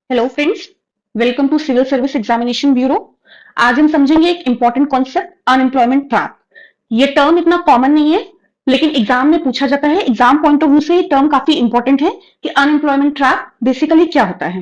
Hello friends, welcome to civil service examination bureau. आज हम समझेंगे एक इंपॉर्टेंट कॉन्सेप्ट, अनएम्प्लॉयमेंट ट्रैप। ये टर्म इतना कॉमन नहीं है, लेकिन एग्जाम में पूछा जाता है। एग्जाम पॉइंट ऑफ व्यू से ये टर्म काफी इंपॉर्टेंट है कि अनएम्प्लॉयमेंट ट्रैप बेसिकली क्या होता है।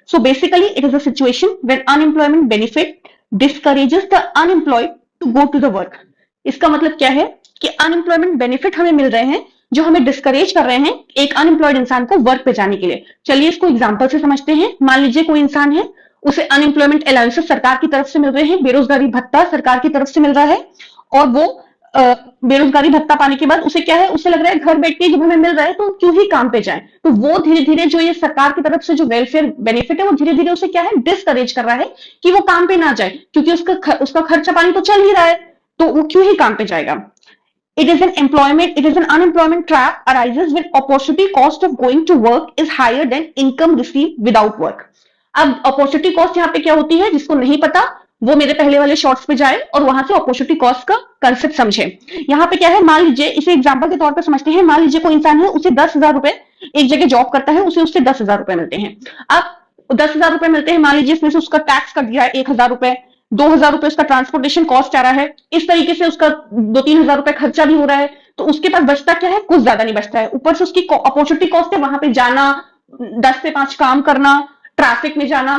So basically it is a situation where unemployment benefit discourages the unemployed to go to the work. इसका मतलब क्या है कि अनएम्प्लॉयमेंट बेनिफिट हमें मिल रहे हैं जो हमें डिस्करेज कर रहे हैं एक अनएम्प्लॉयड इंसान को वर्क पे जाने के लिए। चलिए इसको एग्जांपल से समझते हैं। मान लीजिए कोई इंसान है, उसे अनएम्प्लॉयमेंट अलाउंसेस सरकार की तरफ से मिल रहे हैं, बेरोजगारी भत्ता सरकार की तरफ से मिल रहा है। और वो बेरोजगारी भत्ता पाने के बाद उसे क्या है, उसे लग रहा है घर बैठ के जब हमें मिल रहा है तो क्यों ही काम पे जाए। तो वो धीरे धीरे जो ये सरकार की तरफ से जो वेलफेयर बेनिफिट है वो धीरे धीरे उसे क्या है, डिस्करेज कर रहा है कि वो काम पे ना जाए, क्योंकि उसका खर्चा पानी तो चल ही रहा है, तो वो क्यों ही काम पे जाएगा। It is an unemployment trap arises when opportunity cost of going to work is higher than income received without work. अब अपॉर्चुनिटी कॉस्ट यहाँ पे क्या होती है, जिसको नहीं पता वो मेरे पहले वाले शॉर्ट्स पे जाए और वहां से अपॉर्चुनिटी कॉस्ट का कंसेप्ट समझे। यहाँ पे क्या है, मान लीजिए इसे एग्जांपल के तौर पर समझते हैं। मान लीजिए कोई इंसान है, उसे 10,000 रुपए, एक जगह जॉब करता है, उसे उससे 10,000 रुपए मिलते हैं। अब 10,000 रुपए मिलते हैं, मान लीजिए इसमें से उसका टैक्स कट गया 1,000 रुपए, 2,000 रुपए उसका ट्रांसपोर्टेशन कॉस्ट आ रहा है, इस तरीके से उसका 2-3 हजार रुपए खर्चा भी हो रहा है। तो उसके पास बचता क्या है, कुछ ज्यादा नहीं बचता है। ऊपर से उसकी अपॉर्चुनिटी कॉस्ट है वहां पे जाना, 10 से 5 काम करना, ट्रैफिक में जाना।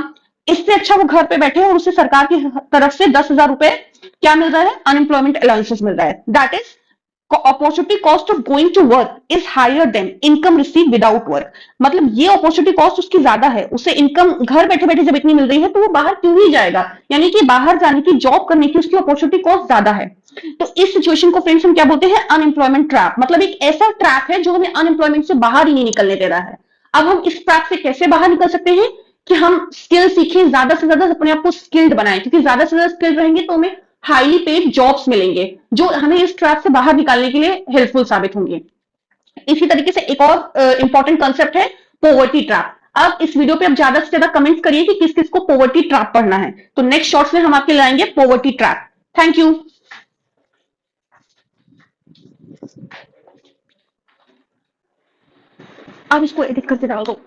इससे अच्छा वो घर पे बैठे और उसे सरकार की तरफ से 10,000 रुपए क्या मिल रहा है, अनएम्प्लॉयमेंट अलाउंसेस मिल रहा है। That is opportunity cost of going to work is higher than income receive without work. मतलब ये अपॉर्चुनिटी कॉस्ट उसकी ज्यादा है, उसे इनकम घर बैठे बैठे जब इतनी मिल रही है तो वो बाहर क्यों ही जाएगा। यानी कि बाहर जाने की, जॉब करने की उसकी अपॉर्चुनिटी कॉस्ट ज्यादा है। तो इस सिचुएशन को फ्रेंड्स हम क्या बोलते हैं, अनएम्प्लॉयमेंट ट्रैप। मतलब एक ऐसा ट्रैप है जो हमें अनएम्प्लॉयमेंट से बाहर ही नहीं निकलने दे रहा है। अब हम इस ट्रैप से कैसे बाहर निकल सकते हैं कि हम स्किल सीखें, ज्यादा से ज्यादा अपने आप को स्किल्ड बनाएं, क्योंकि ज्यादा से ज्यादा स्किल्ड रहेंगे तो हमें हाईली पेड जॉब्स मिलेंगे जो हमें इस ट्रैप से बाहर निकालने के लिए हेल्पफुल साबित होंगे। इसी तरीके से एक और इंपॉर्टेंट कंसेप्ट है पॉवर्टी ट्रैप। अब इस वीडियो पे आप ज्यादा से ज्यादा कमेंट करिए कि किस किस को पॉवर्टी ट्रैप पढ़ना है। तो नेक्स्ट शॉर्ट्स में हम आपके लाएंगे पॉवर्टी ट्रैप। Thank you. अब इसको एडिट करके डाल दो।